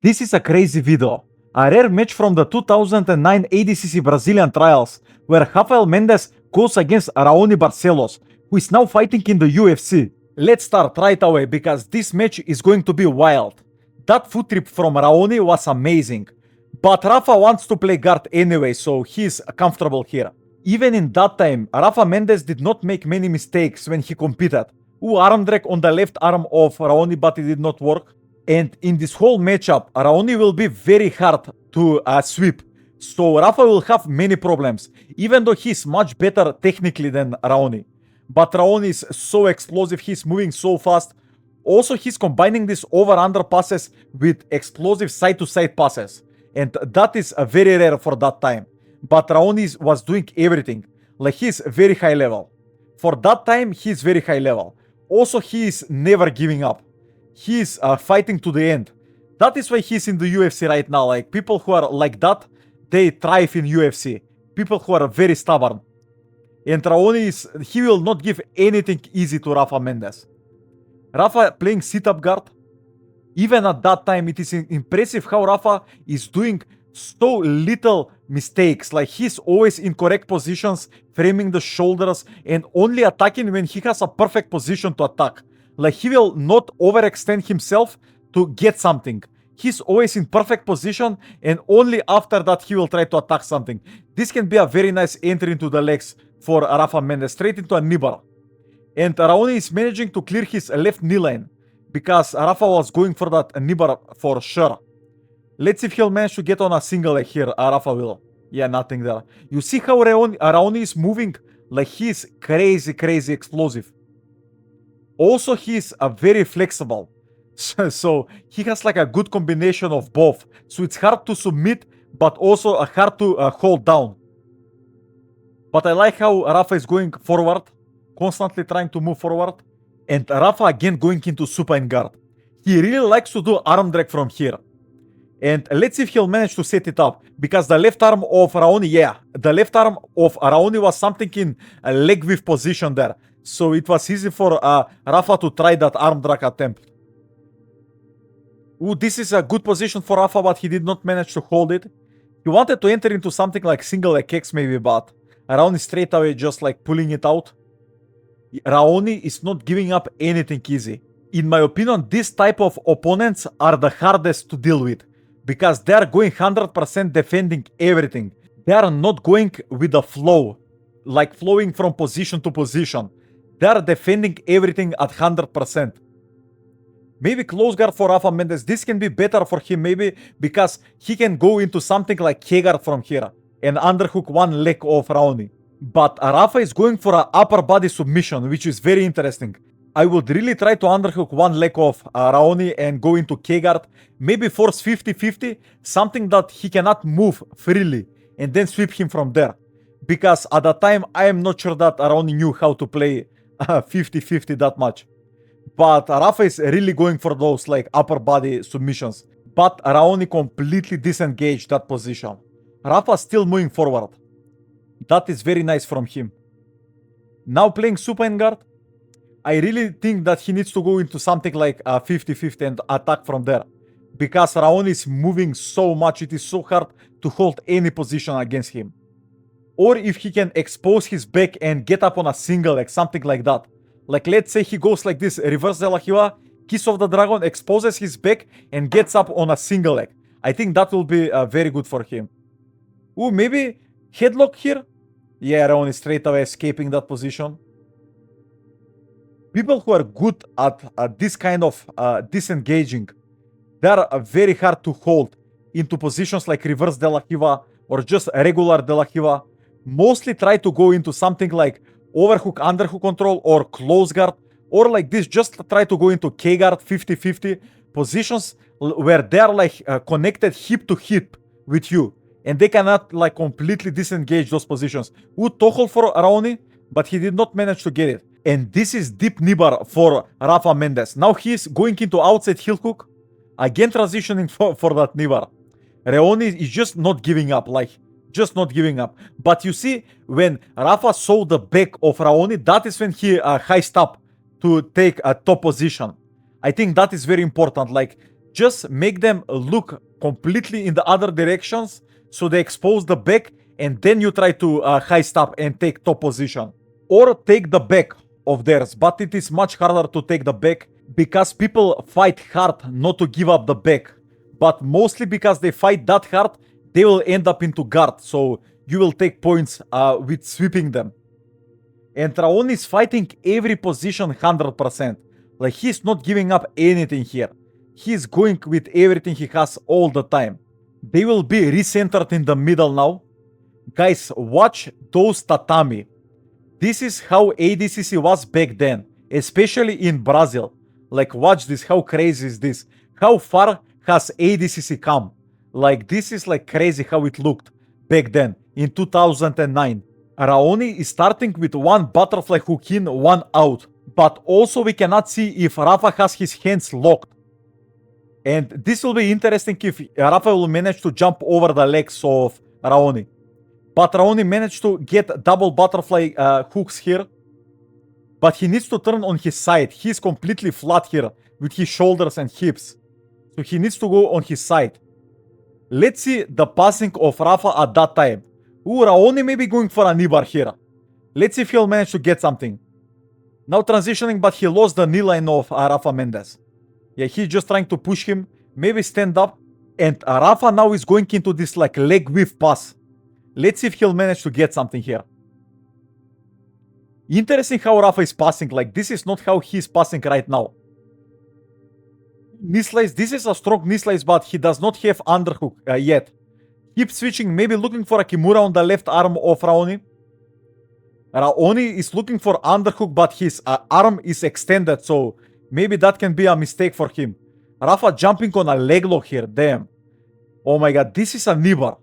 This is a crazy video. A rare match from the 2009 ADCC Brazilian trials, where Rafael Mendes goes against Raoni Barcelos, who is now fighting in the UFC. Let's start right away because this match is going to be wild. That foot trip from Raoni was amazing. But Rafa wants to play guard anyway, so he's comfortable here. Even in that time, Rafa Mendes did not make many mistakes when he competed. Arm drag on the left arm of Raoni, but it did not work. And in this whole matchup, Raoni will be very hard to sweep. So Rafa will have many problems, even though he's much better technically than Raoni. But Raoni is so explosive, he's moving so fast. Also, he's combining these over-under passes with explosive side-to-side passes. And that is very rare for that time. But Raoni was doing everything. Like, he's very high level. For that time, he's very high level. Also, he is never giving up. He's fighting to the end. That is why he's in the UFC right now. Like, people who are like that, they thrive in UFC. People who are very stubborn. And Raoni he will not give anything easy to Rafa Mendes. Rafa playing sit-up guard. Even at that time, it is impressive how Rafa is doing so little mistakes. Like, he's always in correct positions, framing the shoulders, and only attacking when he has a perfect position to attack. Like, he will not overextend himself to get something. He's always in perfect position, and only after that he will try to attack something. This can be a very nice entry into the legs for Rafa Mendes, straight into a knee bar. And Raoni is managing to clear his left knee line, because Rafa was going for that knee bar for sure. Let's see if he'll manage to get on a single leg here. Rafa will. Yeah, nothing there. You see how Raoni is moving? Like, he's crazy explosive. Also, he's very flexible. So he has like a good combination of both. So it's hard to submit, but also hard to hold down. But I like how Rafa is going forward, constantly trying to move forward. And Rafa again going into supine guard. He really likes to do arm drag from here. And let's see if he'll manage to set it up. Because the left arm of Raoni, the left arm of Raoni was something in a leg whip position there. So it was easy for Rafa to try that arm drag attempt. This is a good position for Rafa, but he did not manage to hold it. He wanted to enter into something like single leg kicks maybe, but Raoni straight away just like pulling it out. Raoni is not giving up anything easy. In my opinion, this type of opponents are the hardest to deal with, because they are going 100% defending everything. They are not going with the flow, like flowing from position to position. They are defending everything at 100%. Maybe close guard for Rafa Mendes. This can be better for him maybe because he can go into something like K-guard from here and underhook one leg of Raoni. But Rafa is going for an upper body submission, which is very interesting. I would really try to underhook one leg of Raoni and go into K-guard. Maybe force 50-50, something that he cannot move freely, and then sweep him from there. Because at the time, I am not sure that Raoni knew how to play 50-50 that much. But Rafa is really going for those like upper body submissions. But Raoni completely disengaged that position. Rafa still moving forward. That is very nice from him. Now playing supine guard. I really think that he needs to go into something like 50-50 and attack from there. Because Raoni is moving so much, it is so hard to hold any position against him. Or if he can expose his back and get up on a single leg, something like that. Like, let's say he goes like this, reverse de la Hiva, kiss of the dragon, exposes his back and gets up on a single leg. I think that will be very good for him. Maybe headlock here? Yeah, Raoni straight away escaping that position. People who are good at this kind of disengaging, they are very hard to hold into positions like reverse de la Hiva or just regular de la Hiva. Mostly try to go into something like overhook, underhook control, or close guard, or like this, just try to go into K-guard 50-50 positions where they're like connected hip to hip with you, and they cannot like completely disengage those positions. Toggle for Raoni, but he did not manage to get it. And this is deep knee bar for Rafa Mendes. Now he's going into outside heel hook, again transitioning for that knee bar. Raoni is just not giving up, like just not giving up. But you see, when Rafa saw the back of Raoni, that is when he high stop to take a top position. I think that is very important. Like, just make them look completely in the other directions, so they expose the back, and then you try to high stop and take top position. Or take the back of theirs, but it is much harder to take the back because people fight hard not to give up the back. But mostly because they fight that hard, they will end up into guard, so you will take points with sweeping them. And Raoni is fighting every position 100%. Like, he's not giving up anything here. He's going with everything he has all the time. They will be recentered in the middle now. Guys, watch those tatami. This is how ADCC was back then, especially in Brazil. Like, watch this, how crazy is this? How far has ADCC come? Like, this is like crazy how it looked back then, in 2009. Raoni is starting with one butterfly hook in, one out. But also we cannot see if Rafa has his hands locked. And this will be interesting if Rafa will manage to jump over the legs of Raoni. But Raoni managed to get double butterfly hooks here. But he needs to turn on his side. He's completely flat here with his shoulders and hips. So he needs to go on his side. Let's see the passing of Rafa at that time. Ooh, Raoni may be going for a knee bar here. Let's see if he'll manage to get something. Now transitioning, but he lost the knee line of Rafa Mendes. Yeah, he's just trying to push him. Maybe stand up. And Rafa now is going into this like leg whip pass. Let's see if he'll manage to get something here. Interesting how Rafa is passing. Like, this is not how he's passing right now. Knee slice. This is a strong knee slice, but he does not have underhook yet. Keep switching. Maybe looking for a Kimura on the left arm of Raoni. Raoni is looking for underhook, but his arm is extended, so maybe that can be a mistake for him. Rafa jumping on a leg lock here. Damn. Oh my god, this is a knee bar.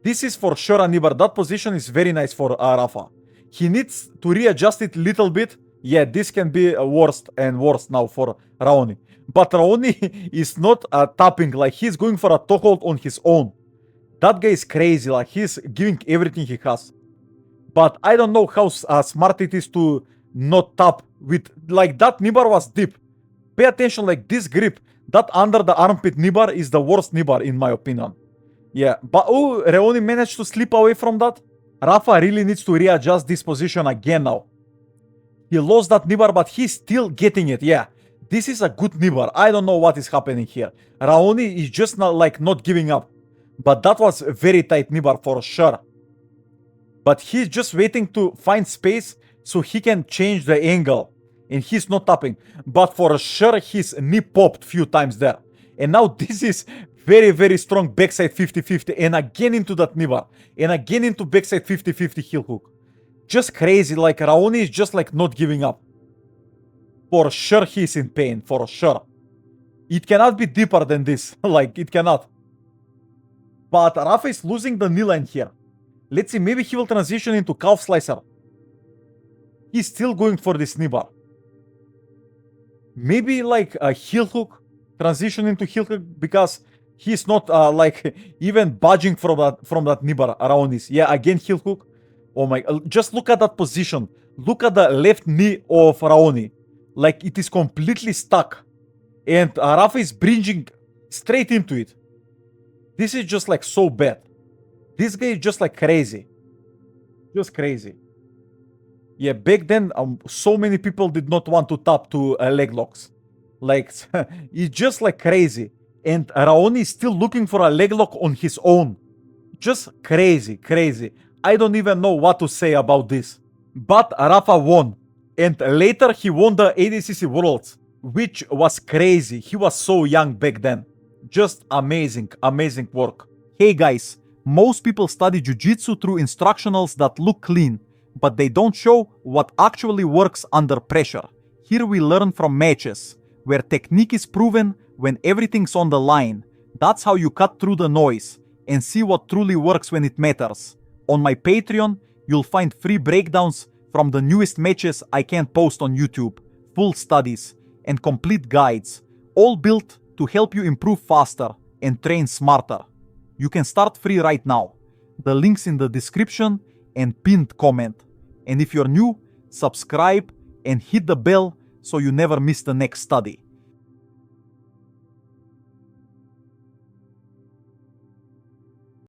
This is for sure a knee bar. That position is very nice for Rafa. He needs to readjust it a little bit. Yeah, this can be worse and worse now for Raoni. But Raoni is not tapping. Like, he's going for a toe hold on his own. That guy is crazy. Like, he's giving everything he has. But I don't know how smart it is to not tap with... Like, that knee bar was deep. Pay attention, like, this grip. That under the armpit knee bar is the worst knee bar, in my opinion. Yeah, but oh, Raoni managed to slip away from that. Rafa really needs to readjust this position again now. He lost that knee bar, but he's still getting it. Yeah, this is a good knee bar. I don't know what is happening here. Raoni is just not giving up. But that was a very tight knee bar for sure. But he's just waiting to find space so he can change the angle. And he's not tapping. But for sure, his knee popped a few times there. And now this is very, very strong backside 50-50. And again into that knee bar. And again into backside 50-50 heel hook. Just crazy. Like, Raoni is just like not giving up. For sure he's in pain. For sure. It cannot be deeper than this. Like, it cannot. But Rafa is losing the knee line here. Let's see, maybe he will transition into calf slicer. He's still going for this knee bar. Maybe like a heel hook. Transition into heel hook because he's not like even budging from that knee bar around this. Yeah, again heel hook. Oh my, just look at that position. Look at the left knee of Raoni. Like, it is completely stuck. And Rafa is bridging straight into it. This is just like so bad. This guy is just like crazy. Just crazy. Yeah, back then, so many people did not want to tap to leg locks. Like, it's just like crazy. And Raoni is still looking for a leg lock on his own. Just crazy, crazy. I don't even know what to say about this. But Rafa won. And later he won the ADCC Worlds, which was crazy. He was so young back then. Just amazing, amazing work. Hey guys, most people study Jiu-Jitsu through instructionals that look clean, but they don't show what actually works under pressure. Here we learn from matches, where technique is proven when everything's on the line. That's how you cut through the noise and see what truly works when it matters. On my Patreon, you'll find free breakdowns from the newest matches I can't post on YouTube, full studies, and complete guides, all built to help you improve faster and train smarter. You can start free right now. The link's in the description and pinned comment. And if you're new, subscribe and hit the bell so you never miss the next study.